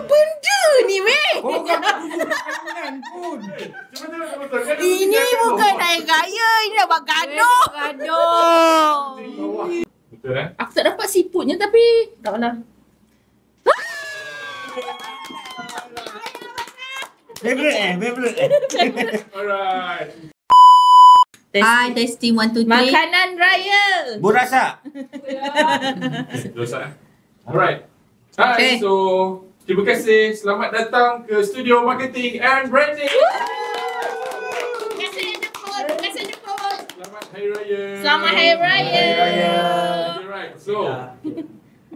benda ni, weh? Kau kan tangan pun. Ini bukan hari raya. Ini dah buat gaduh. Gaduh. Betul kan? Aku tak dapat siputnya tapi tak apalah. Favorite. Alright. Hi, testing 1, 2, 3. Makanan raya. Burasa. Dosa. Alright. Hai, Okay. so terima kasih. Selamat datang ke Studio Marketing and Branding. Terima kasih jemput. Selamat Hari Raya. Selamat Hari Raya. Hari Raya. Alright, so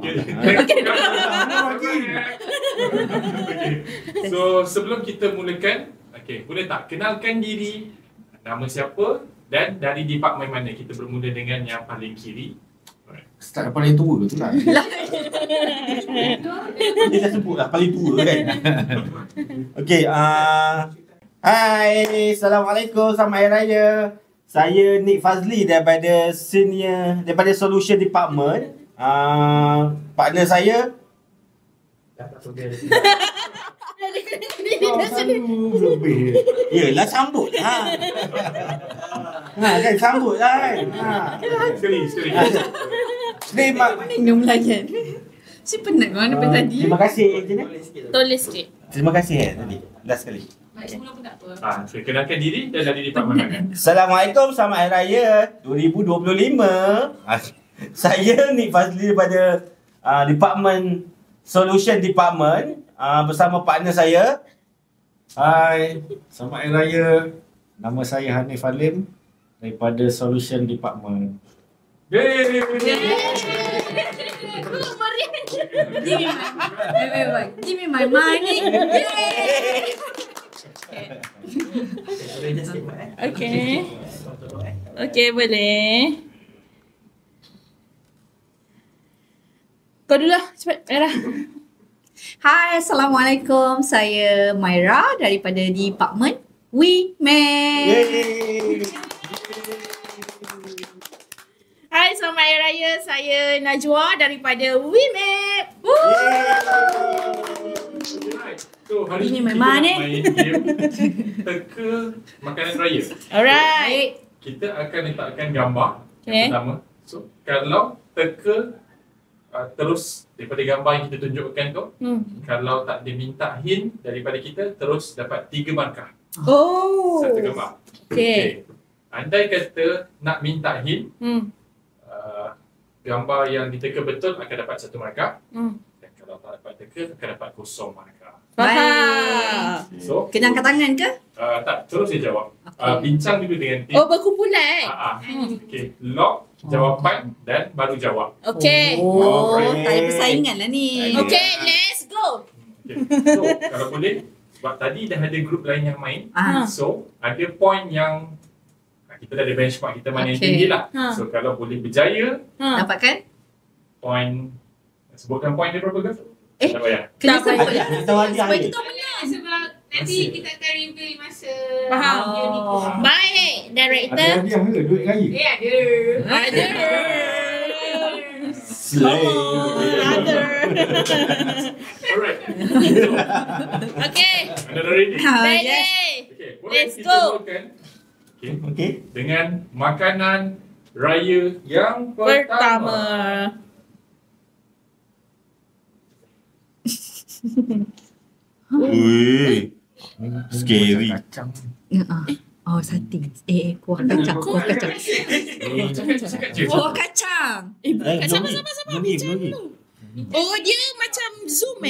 Okay. So sebelum kita mulakan, boleh tak kenalkan diri, nama siapa dan dari departmen mana? Kita bermula dengan yang paling kiri. Start paling tua tu lah. Dia dah sebut lah paling tua kan. Okay, hai, Assalamualaikum, selamat Hari Raya. Saya Nick Fazli daripada Solution Department. Partner saya lebih. Yelah, sambut lah. Kan sambut lah kan. Sekali. Minum layan. Si penat kau daripada tadi. Terima kasih. Tulis sikit. Terima kasih tadi. Last sekali. So, kenalkan diri dan dari departmen mana? Assalamualaikum, selamat Hari Raya 2025. Saya Nick Fazli daripada Department Solution Department bersama partner saya. Hai, selamat Hari Raya. Nama saya Hanif Alim daripada Solution Department. Yeay! Give me my money. Okay, boleh. Kau dulu lah, cepat. Myra. Hai, Assalamualaikum. Saya Myra daripada Department WeMap. Yeay. Hai, selamat Hari Raya. Saya Najwa daripada WeMap. So, hari Ini ini kita memang nak ni. main game teka makanan raya. Alright. Kita akan letakkan gambar Okay. yang pertama. So, kalau teka terus daripada gambar yang kita tunjukkan tu, kalau tak diminta hint daripada kita, terus dapat 3 markah. Oh. Satu gambar. Okay. Andai kata nak minta hint, gambar yang diteka betul akan dapat 1 markah. Dan kalau tak dapat teka, akan dapat 0 markah. Faham. So, Kena angkat tangan ke? tak, terus dia jawab. Bincang dulu dengan tim. Oh, berkumpulan. Okay, lock jawapan dan baru jawab. Okay. Oh, Alright. tak ada persaingan lah ni. Okay, let's go. Okay. So, kalau boleh, sebab tadi dah ada grup lain yang main. Ah. So, ada point yang kita dah ada benchmark kita mana yang Okay. tinggi lah. Ha. So, kalau boleh berjaya, Dapatkan? point, sebutkan point dia berapa ke? Eh, Tak payah. Kena Tak sebut payah. lah. Kita wajah Supaya dia. kita menang. Sebab nanti Masih. kita akan reveal masa Faham. video ni keluar. Baik, Ada director. hadiah ke duit raya? Ada. Ada. Slay. Ada. Alright. Okay. Anda dah ready? Ready. Okay, boleh Let's kita go. mulakan Okay. dengan makanan raya yang pertama. Ui. Scary. Kacang. Oh, sate. Kuah kacang. Kuah kacang. Cakap je. Kuah kacang. Sama-sama. Belum. Oh, dia macam Zoom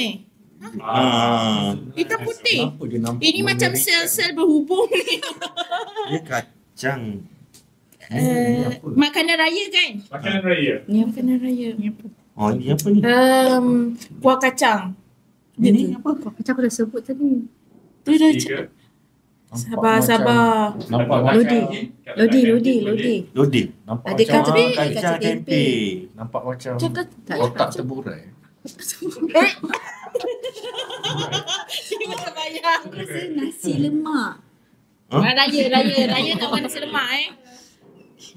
hitam putih. Kenapa dia nampak Ini macam mengerikan? sel-sel berhubung ni. Dia kacang. Makanan raya kan? Makanan raya. Ni makanan raya. Oh, ni apa ni? Kuah kacang. Ini apa? Kuah kacang aku dah sebut tadi. Tu dah Tiga. Nampak Sabar. Nampak Kalau macam Lodi. tak hint, kalau Lodi, tak lodi, hint, lodi. Lodeh. nampak Ada macam kacang Kacang tempe. nampak macam Cakap tak. otak terburai. Dia macam bayang. Rasa nasi lemak. Raya nak makan nasi lemak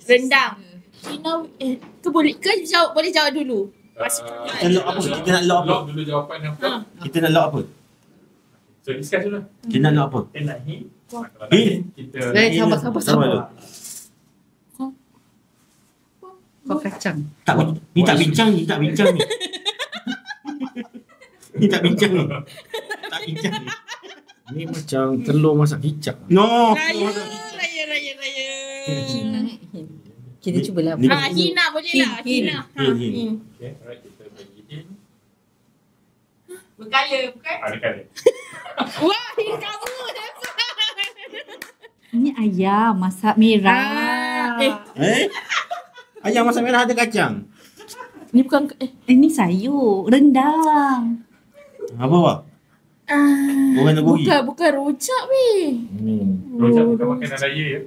Rendang. Cina boleh jawab dulu. Kita lock apa? Kita nak lock apa? Lock dulu jawapan yang apa. Kita nak lock apa? So discuss dulu. Kita nak lock apa? Kita nak hint. Kalau nak Hint? hint, kita Sabar. tu. Kau kacang. Tak, ni tak bincang ni. Ni tak bincang ni. Tak bincang ni. Ni macam telur masak kicap. No. Raya. Kita cubalah. Ni- Hina boleh lah. Hina. Hint. Okay, alright, kita bagi hint. Berkala, bukan? Ada kali. Wah, hint kamu. Ini ayam masak merah. Ayam masak merah ada kacang. Ni bukan Ini sayur, rendang. Apa Wak? Orang negeri. bukan rojak weh. Rojak bukan makanan raya ya.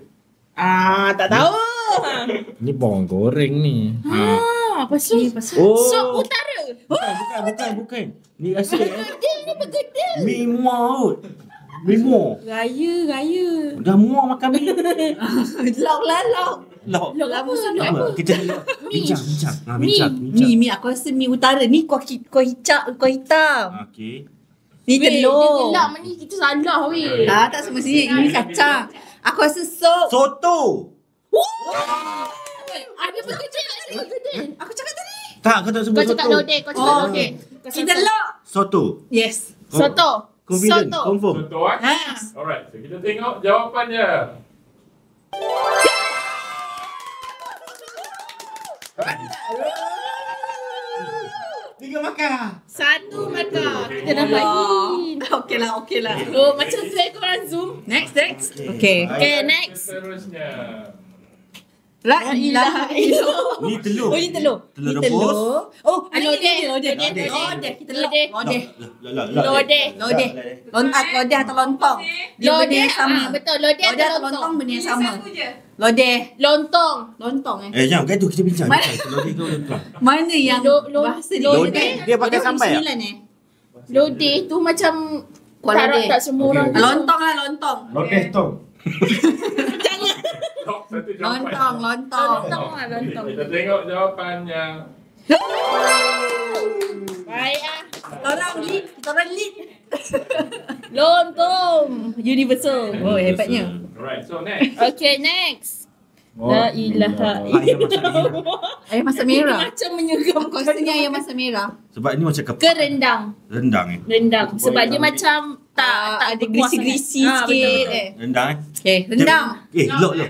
Tak tahu. Ni bawang goreng ni. Apa sih? Oh. Sop utara. Bukan. Ni rasa mi muat. Mi muat. Raya. Dah muat makan mi. Lok lah lok. Lok. Lok apa? Lok Apa? apa? Kita nak bincang. Bincang. Mi aku rasa mi utara. Ni kuah hitam. Okey. Ni telur. Dia gelap ni kita salah weh. Tak semestinya ini kacang. Aku rasa sop. Soto. Ada bergedil tak sini? Aku cakap tadi. Tak, kau tak sebut Kau cakap soto. lodeh, kau cakap lodeh. Kita lok. Soto. Yes. Soto. Confident, Soto. confirm. Contoh kan? Ha. Alright, so kita tengok jawapannya. Tiga makan. Satu maka kita dapat hint. Okey lah. Oh, macam tu korang zoom. Next. Okay. Okay, next. Seterusnya. La ilaha illallah. Ni telur. Oh, ini telur. Telur Ni rebus. Oh, Lodeh. lodeh. Lodeh. Lodeh. Kita Lodeh. lodeh. Lodeh. Lodeh. Lodeh atau lontong. Dia benda Lodeh yang sama. betul. Lodeh Lodeh atau atau lontong lontong? benda yang Pilih sama. satu je. Lodeh. Lontong. Lontong Jangan kat tu kita bincang. Mana? Lodeh kau lepas. Mana yang bahasa dia? Lodeh. Dia pakai sambal tak? 9 Lodeh tu macam Kuah harap lodeh. tak semua Okey, orang okey. Lontong lah, lontong. Lodeh tong. Lock satu jawapan. Lontong. Lontong lah, lontong. Kita tengok jawapannya. Baik ah. Kita orang lead. Lontong. Universal. Oh, hebatnya. Alright, so next. Okay, next. La ilaha Ayam masak merah. Macam menyeram. Kau rasanya ayam masak merah. Sebab ni macam Ke rendang. rendang Rendang. Sebab dia macam tak ada berkuah grisi-grisi sangat. sikit. Betul. Rendang Okay, rendang.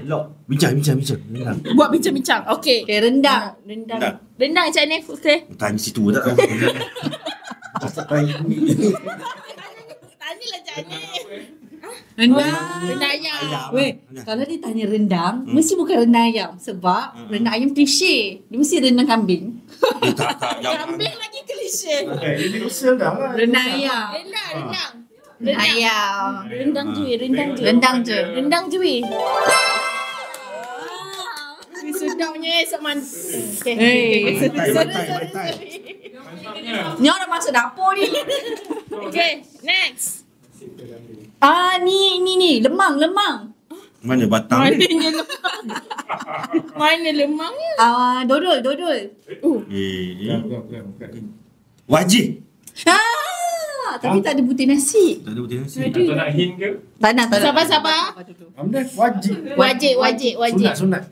Lock. Bincang. Rendang. Buat bincang-bincang. Okay. Okay, rendang. Rendang. Rendang. Rendang macam mana? Okay. Tanya situ tak tahu. Tanyalah macam mana. Rendang. Rendang ayam. Weh, kalau dia tanya rendang, mesti bukan rendang ayam. Sebab rendang ayam klise. Dia mesti rendang kambing. Tak. Kambing lagi klise. Ini usul dah lah. Rendang ayam. Rendang. Rendang ayam. Rendang je. Rendang je. Rendang je weh. Sedapnya esok okay. Hey. Bantai. Mantapnya. Ni orang masuk dapur ni. Okay, next. Ni. Lemang. Mana batang? Mananya lemang. Mana lemangnya? Dodol. Wajib. Tapi tak ada putih nasi. Tak ada putih nasi. Atau nak hint ke? Tak nak. Sabar. Ambil wajib. Wajib. Sunat.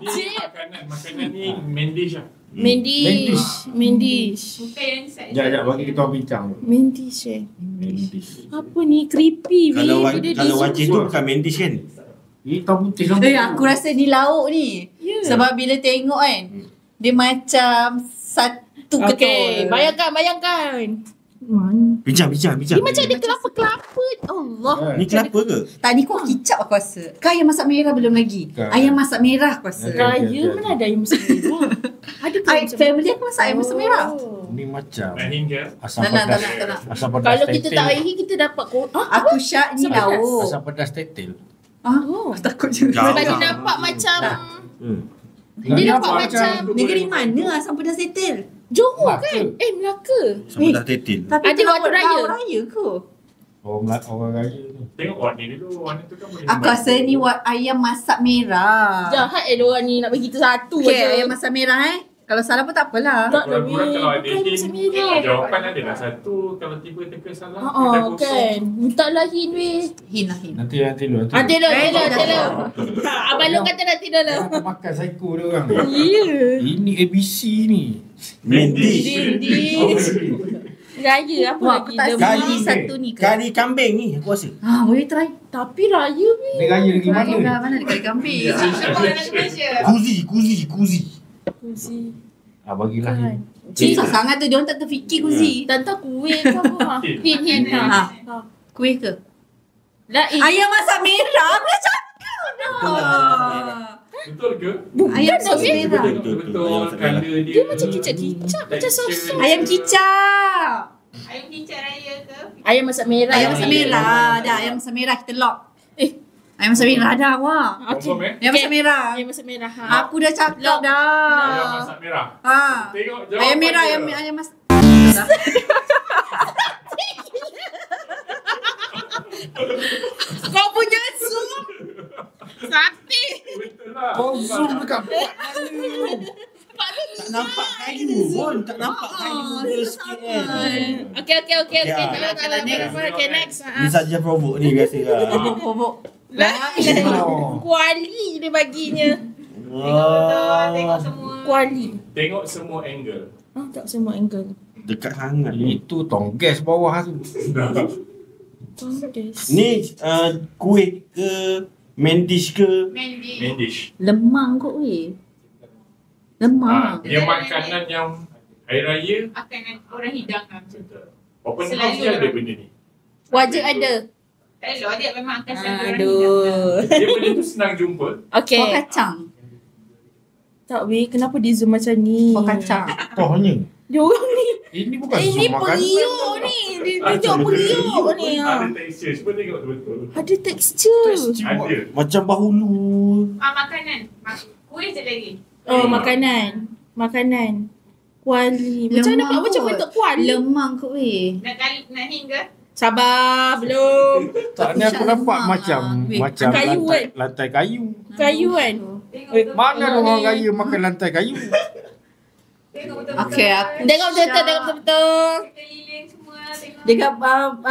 Ni makanan ni main dish lah. Main dish. Bukan yang set. Sekejap bagi kita orang bincang. Main dish Apa ni? Creepy weh. Kalau Dia wajib tu bukan main dish kan? Hitam putih sama. Aku rasa ni lauk ni. Ya. Sebab bila tengok kan, dia macam satu Okay, ketul. bayangkan. Bincang. Dia macam ada kelapa-kelapa. Allah. Ni kelapa ke? Tak, ni kuah kicap aku rasa. Kan ayam masak merah belum lagi. Bukan. Ayam masak merah aku rasa. Raya mana ada ayam masak merah? Ada ke macam Family aku masak ayam masak merah. Ni macam Nak hint ke? asam Tak nak. pedas. Asam pedas Kalau kita tetel. tak air kita dapat Aku syak ni Asam pedas. lauk. Asam pedas tetel. Oh. Takut juga. Jauh. Sebab dia nampak macam Dia nampak macam Negeri mana asam pedas tetel? Johor Melaka. kan? Melaka. Sama dah tetil. Tapi Ada waktu raya. raya ke? Orang raya ni. Tengok warna dulu. Warna tu kan boleh Aku rasa ni ayam masak merah. Jahat orang ni nak bagi kita satu Okay, aja. ayam masak merah Kalau salah pun tak apalah. Kurang-kurang kalau ada Bukan hint, masa merah. jawapan adalah satu. Kalau tiba teka salah, Haa kan. Mintalah hint weh. Hin lah hin. Nanti dulu. Nanti dah. Abang Long kata nanti dah lah. Aku makan psycho dia orang. Ya. Ini ABC ni. Mendish. Raya apa Wah, lagi? aku tak Lemak. Kali sini satu ni ke? Kari kambing ni aku rasa. Ha, boleh try. Tapi raya weh. Ni raya lagi Mana mana? mana ada kari kambing. Kuzi. Kuzi. Bagilah Kan. ni. Susah sangat tu dia orang tak terfikir kuzi. Tak tahu kuih ke apa. Hint. Ha. Kuih ke? Lah Ayam masak merah. Boleh cakap dah. betul ke? Ayam masak merah. Betul. Colour dia. Dia macam kicap-kicap. Macam sosok. Ayam kicap. Ayam kicap raya ke? Ayam masak merah. Ayam masak merah. Dah ayam masak merah kita lock. Ayam masak merah dah awak. Confirm Ayam masak merah. Ayam masak merah. Ha. Aku dah cakap Ayam dah. masak merah. Ha. Tengok jawapan Ayam merah, dia. ayam masak. Kau punya zoom. Sati. Betul lah. Kau zoom dekat buat Tak nampak kayu pun. Tak nampak kayu dia sikit kan. Okay. Ya. Tak lah. Okay, next. Ni saja provoke ni biasa lah. Bobok. Kuali dia baginya. Tengok semua. Kuali. Tengok semua angle. Tak semua angle. Dekat sangat ni. Itu tongges bawah tu. Ni kuih ke mendish ke? Mandy. Mendish. Lemang kot weh. Lemang. Yang makanan yang hari raya. Akan orang hidang lah macam tu. Open Selalu house je ada orang- benda ni. Wajib ada. Tak elok dia memang akan selalu orang hidang. Aduh. Dia benda tu senang jumpa. Okay. Kuah kacang. Tak weh, kenapa dia zoom macam ni? Kuah kacang. Tohnya. Dia orang ni. Ini bukan Ini zoom makan. periuk ni. Dia tunjuk periuk ni. Ada tekstur. Cuba tengok betul. Ada tekstur. Ada. Macam bahulu. Makanan. Kuih je lagi. Oh, makanan. Kuali. Macam mana Lemang macam kot. bentuk kuali? Lemang kot weh. Nak hingga? Sabar, belum. Tak ni aku nampak Lemang macam lah. macam Kayu lantai kayu. Kayu kan? Tengok Mana ada Oh, orang ni. raya makan lantai kayu? Tengok betul-betul. Okey, aku Tengok betul-betul. Keliling semua. Tengok. dekat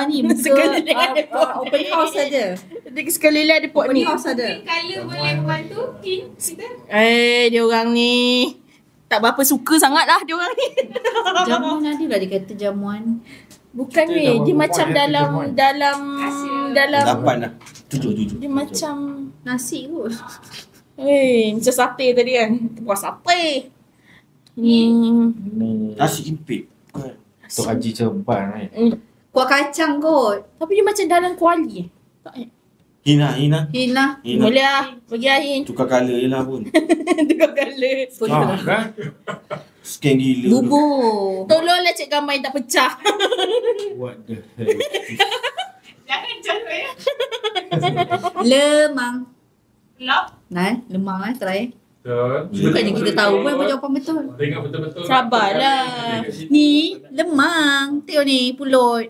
ni muka Sekeliling ada pot. open house saja. Dia sekali lah ada pot Open ni. house ada. Colour boleh membantu. Hint kita. Dia orang ni. Tak berapa suka sangat lah dia orang ni. Jamuan ada lah dia kata jamuan. Bukan Kita weh, dah dia berbual macam yang dalam kita dalam 8 dah. 7. dia macam Nasi kot. macam sate tadi kan. Buah sate. Nasi impit. Tok Haji Cerban kan. Kuah kacang kot. Tapi dia macam dalam kuali. Tak eh. Hina. Hina. Boleh lah. Bagi Ahin. Tukar colour je lah pun. Tukar colour. Kan? Scan gila. Bubur. Tolonglah cek gambar yang tak pecah. What the hell? Jangan jatuh ya. Lemang. Lock. Lemang try. Betul. Bukannya kita tahu pun apa jawapan betul. Tengok betul-betul. Sabarlah. Dekat situ. Ni lemang. Tengok ni pulut.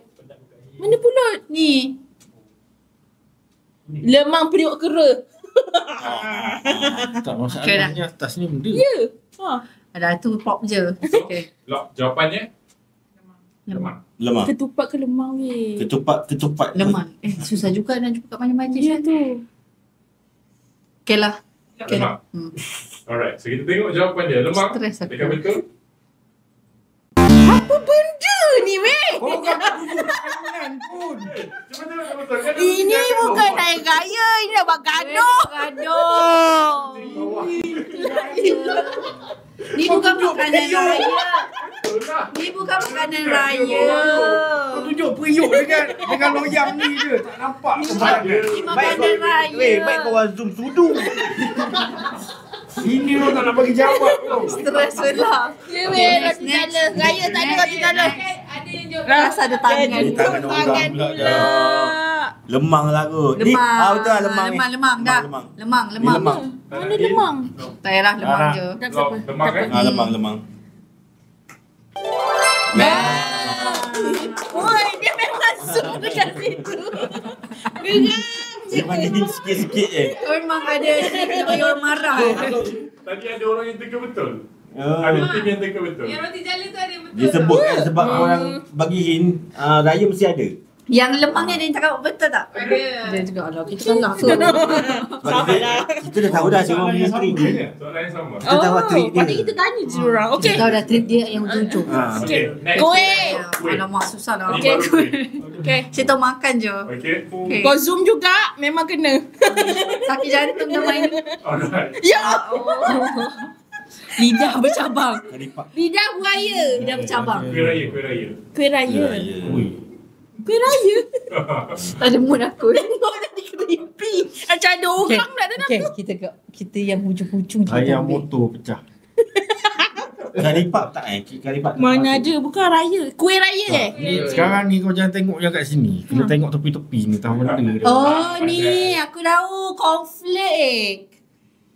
Mana pulut? Ni. Lemang periuk kera. Tak Okay masalahnya atas ni benda. Ya. Ada tu pop je. Okay. Lock. Jawapannya lemang. Lemang. Ketupat ke lemang weh? Ketupat. Lemang. Susah juga nak jumpa kat mana-mana. Ya tu. Okay lah. Okay. Lemang. Hmm. Alright. So kita tengok jawapan dia. Lemang. Stress aku. Dekat betul. Apa benda ni weh? Kau bukan makanan pun. Cuba tengok betul. Kan Ini bukan naik gaya. Ini nak buat gaduh. Gaduh. Ni bukan makanan raya. Ni bukan makanan raya. Kau tunjuk periuk dengan loyang ni je. Tak nampak. Ni makanan raya. Baik kau orang zoom sudu. Ini orang tak nak bagi jawab tau. Stress pula. Ya weh, roti jala. Raya tak ada roti jala. Ada yang jawab. Rasa ada tangan. Tangan orang pula dah. Lemang lah kot. Ni, Lemang. betul lah lemang ni. Lemang dah. Lemang. Ni Lemang. lemang. Mana lemang? Tak payahlah lemang je. Lock. Lemang kan? Lemang. Oi, dia memang zoom dekat situ. Geram. Dia bagi sikit-sikit je. Kau memang ada ni bagi orang marah. Tadi ada orang yang teka betul. Ada tim yang teka betul. Yang roti jala tu ada yang betul. Dia sebut kan sebab orang bagi hint, raya mesti ada. Yang lemang ni ada yang cakap betul tak? Ada. Dia juga alah kita salah ke. Sebab kita dah tahu dah semua punya trik dia. Soalan yang sama. Kita tahu trik dia. Patut kita tanya je orang. Okey. Kita tahu dah trip dia yang ujung-ujung. Okay, next. Kuih. Alamak susah lah. Ini Okay, baru kuih. Okey. Saya tahu makan je. Okay. Okay. Kau zoom juga memang kena. Sakit jantung dah main. Alright. Ya. Lidah bercabang. Karipak. Lidah buaya. Lidah bercabang. Kuih raya, kuih raya. Kuih raya. Ui. Kuih raya. Tak ada mood aku. Kau tadi creepy. Macam ada orang nak dalam. Okay, kita yang hujung-hujung kita Ayam ambil. motor pecah. Karipak tak Karipak tak Mana masuk. ada, bukan raya. Kuih raya Sekarang ni kau jangan tengok yang kat sini. Kena tengok tepi-tepi ni tahu benda dia. Oh ni aku tahu cornflake.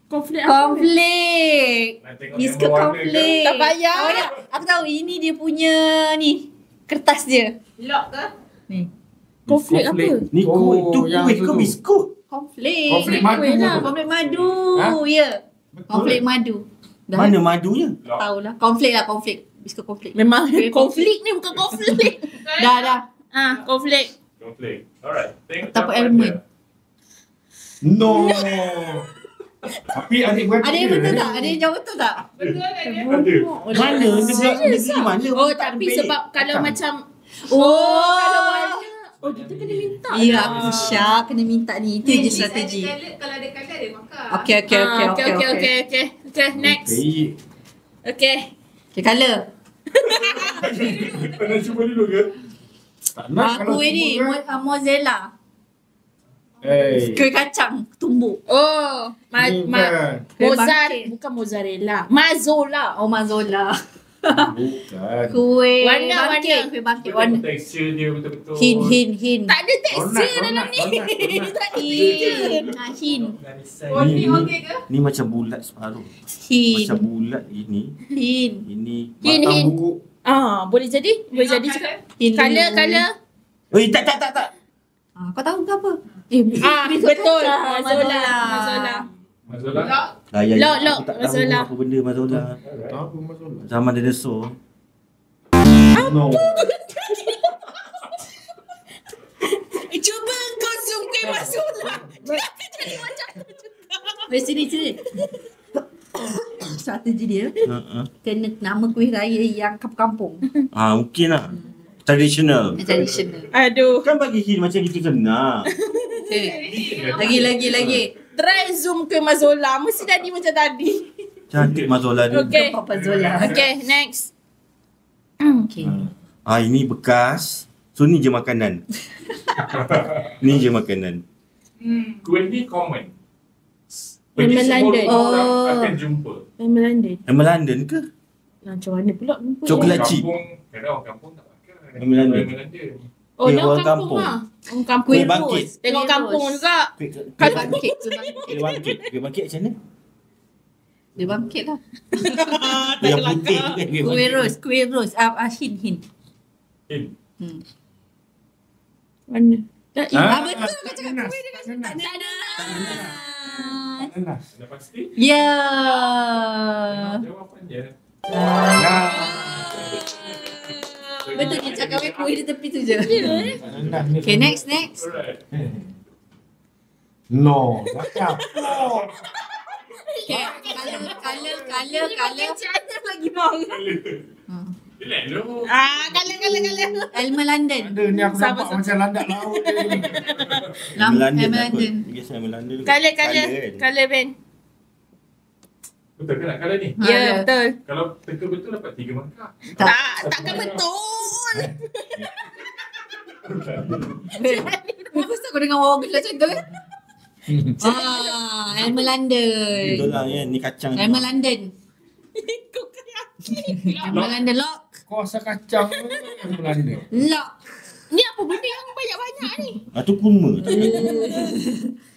Konflik apa? Cornflake. Nak tengok Biskut yang berwarna cornflake. Tak payah. Tahu tak? Aku tahu ini dia punya ni kertas dia. Lock ke? Ni. Konflik apa? Ni kuih tu yang kuih tu ke tu. biskut? Cornflake. Konflik madu kuih lah. tu. Cornflake madu. Ha? Ya. Betul. Cornflake madu. Dah. Mana madunya? Lock. Tahulah. Cornflake lah, cornflake. Biskut cornflake. Memang Kuih konflik ni bukan konflik. Dah. Konflik. Konflik. Alright. Tengok Tak apa jawapan elemen. dia. No. Tapi adik-beradik Ada yang dia, betul eh? tak? Ada yang jawab betul tak? Betul kan dia? Ada. Mana? Negeri mana? Oh, Tak tapi ada sebab pelik. kalau Takkan. macam Oh. kalau warna. Oh, kita kena minta. Ya, aku syak kena minta ni. Itu je strategi. Kalau ada colour dia makan. Okey. Okay, next. Baik. Okay. Okay, colour. Pernah cuba dulu ke? Tak nak Aku kalau ni, semua kan. mozzarella. Hey. Kuih kacang tumbuk. Oh, Ni bukan. mozzarella, bukan mozzarella. Mazola. Oh, mazola. Bukan. Kuih Warna, bangkit. warna. Kuih bangkit. Tengok Warna. tekstur dia betul-betul. Hin. Tak ada tekstur dalam ni. Hin. Hin. Oh, ni okey ke? Ni macam bulat separuh. Hin. Macam bulat ini. Hin. Ini. Hin. Batang buruk. Boleh jadi? Boleh jadi cakap. Hin. Color. Oh, tak. Kau tahu ke apa? Betul. Mazola. Masalah? Lock. Lok, Aku tak Mazola. tahu apa benda Mazola. Tak apa masalah. Zaman dinosaur. No. Cuba kau zoom ke Mazola. Dia akan jadi macam tu juga. Sini. Strategi dia Ha. kena nama kuih raya yang kampung-kampung. Mungkin lah. Traditional. Traditional. Aduh. Kan bagi hint macam kita kenal. Okay. Lagi. Try zoom ke Mazola. Mesti jadi macam tadi. Cantik Mazola ni. Okay. Papa Zola. Okay, next. Okay. Ini bekas. So ni je makanan. Ni je makanan. Kuih ni common. Memang Semua London. orang Oh. akan jumpa. Memang London. Memang London ke? Macam mana pula? lupa. Coklat Orang chip. kampung, kadang orang kampung tak makan. Memang London. Memang London. Oh, Kuih dia orang orang kampung kampung. lah. Orang kampung. Kuih bangkit. Tengok kampung juga. Kuih bangkit. Kuih bangkit. Kuih bangkit macam mana? Dia bangkit lah. Yang putih tu kan. Kuih ros. Hin. Hin. Mana? Tak, Betul kau cakap Nanas. kuih dia kasi tak ada. Nanas. Dah pasti? Ya. Jawapan dia. Nah. Betul dia cakap kuih di tepi tu je. Nanas ni. Okay, next. Alright. No. Cakap. Okay, color. Ada lagi bang. Relax dulu. Color. Elma London. Ada ni aku nampak macam landak laut dia ni. Elma London. London. Biasa London. Color. kan? Color Ben. Betul ke nak kalau ni? Ya, betul. Kalau teka betul dapat 3 markah. Takkan betul. Kenapa aku dengar orang gelap macam tu? Elma London. Betul lah ya. Ni kacang. Elma London. Elma London lock. Kuasa kacang yang Belanda. Lock. Ni apa benda yang banyak-banyak ni? Tu kurma.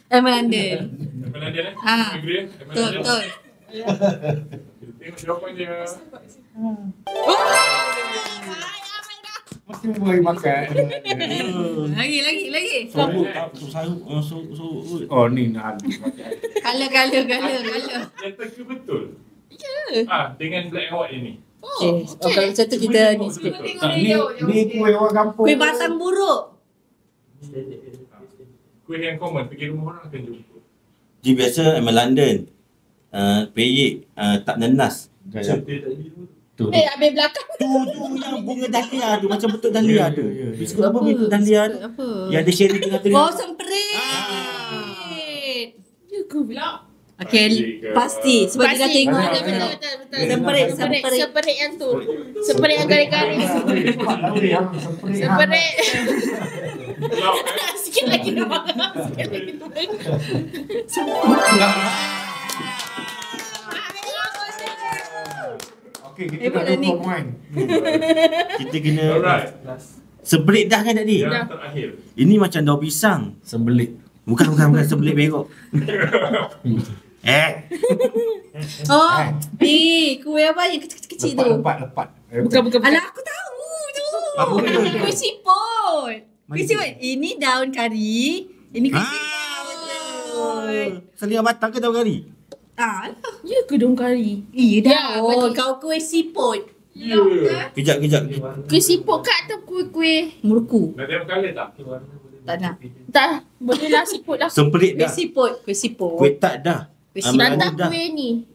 Elma London. Memang London eh? Ah. Agree eh? Memang London. Betul. Tengok jawapan dia. Mesti boleh makan. Lagi. Sorut. Sorut. Oh ni nak. Color. Yang teka betul. Dengan black and white ini. Okay. Kalau macam tu kita ni sikit. Tak, ni kuih orang kampung. Kuih batang buruk. Kuih yang common, pergi rumah orang akan jumpa. Dia biasa London. Peyik, tak nenas. Tu. Habis belakang. Tu yang bunga dahlia tu. Macam bentuk dahlia tu. Biskut apa bentuk dahlia tu? Apa? Yang ada sherry tengah-tengah. Oh, semperit. Ya ke pula? Okay, pasti. Sebab dia dah tengok. Semperit yang tu. Semperit yang garing-garing. Semperit. Sikit lagi nama. Okey, kita dah 20 poin. Kita kena Alright. sebelit dah kan tadi? Yang terakhir. Ini macam daun pisang. Sembelit. Bukan sebelit begok. Oh, ni kuih apa yang kecil-kecil tu? Lepat. Bukan. Alah, aku tahu tu. Apa benda? Kuih siput. Kuih siput. Ini daun kari. Ini kuih siput. Selia batang ke daun kari? Alah. Ya ke daun kari? Iya daun. Kau kuih siput. Kejap. Kuih siput kat atau kuih-kuih? Muruku. Nak tengok colour tak? Tak nak. Tak, boleh lah siput lah. Semperit Kuih dah. siput. Kuih siput. Kuih tak dah. Kuih Ah, siput. Dan Melayu tak dah. kuih ni.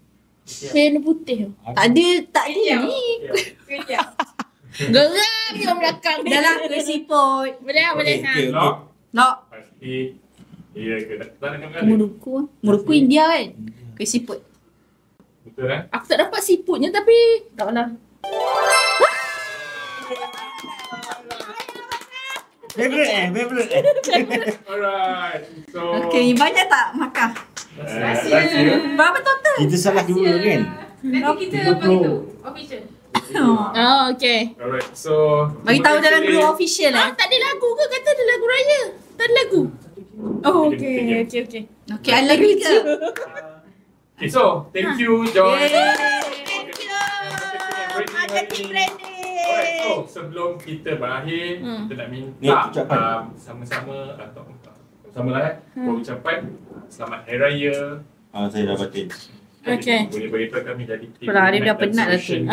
Kuih warna putih tu. Tak ada ni. Geram yang belakang ni. Dah lah kuih siput. Boleh lah, boleh. Okey. Lock. Nak. Pasti. Iya ke? Tak nak tengok colour? Muruku. Muruku India kan. Kuih siput. Betul Aku tak dapat siputnya tapi tak lah. Favorite. Alright. So. Okay, banyak tak makan? Rahsia. Berapa total? Kita salah dua kan? Nanti kita bagi tu. Official. Oh, okay. Alright. So. Bagi tahu dalam group official Tak ada lagu ke? Kata ada lagu raya. Tak ada lagu. Oh, okay. Okay, I love you ke? Okay, so thank you Joy. Thank you. Marketing branding. Alright, so sebelum kita berakhir, kita nak Ni, minta ucapan. sama-sama atau sama lah ucapan selamat Hari Raya. Saya dah batin. Okay. Boleh beritahu kami jadi tim. Kalau Arif dah penat lah tu.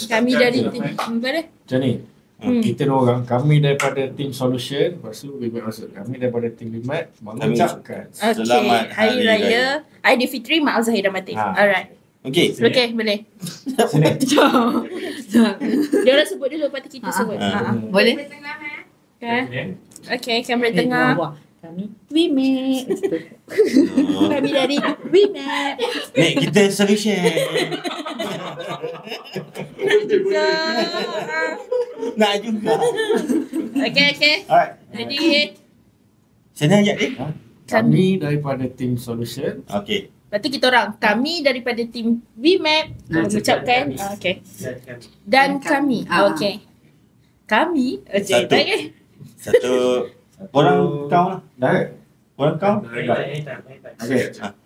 Kami dari tim. Boleh? Macam ni. Kita dua orang, kami daripada tim Solution, lepas tu Bimat masuk. Kami daripada tim Bimat mengucapkan Selamat Hari Raya Aidilfitri Maaf Zahir Ramadan. Alright. Okey. Okay, boleh. sini. Dia orang sebut dulu, lepas tu kita sebut. Boleh? Tengah Okay, kamera tengah. Kami Wimek. Oh. Kami dari Wimek. Nek, kita solution. Nak juga. Okay. Alright. Ready? Sana ajak dia. Kami daripada tim Solution Okey. Lepas tu kita orang. Kami daripada tim VMAP mengucapkan. Okay. Dan kami. Okay. Kami. Okay. Satu. Satu. Orang kau lah. dah ke? Orang kau. Okey.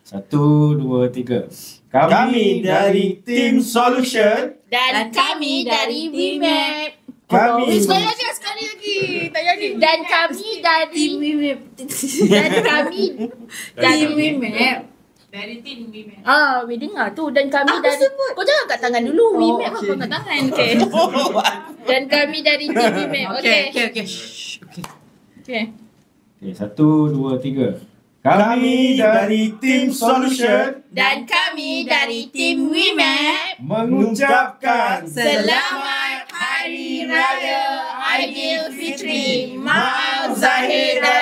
1, 2, 3. Kami dari tim Solution. Dan kami dari VMAP. Kami. Sekali lagi. Tak jadi. Dan kami dari Wimek. Dan kami dari Wimek. Dari tim Women. we dengar tu. Dan kami dari kau jangan angkat tangan dulu. VMAP apa angkat tangan. Okay. Dan kami dari tim VMAP. Okay. Okay. Okey, 1, 2, 3. Kami dari tim Solution Dan kami dari tim VMAP mengucapkan Selamat Hari Raya Aidilfitri. Maaf Zahir dan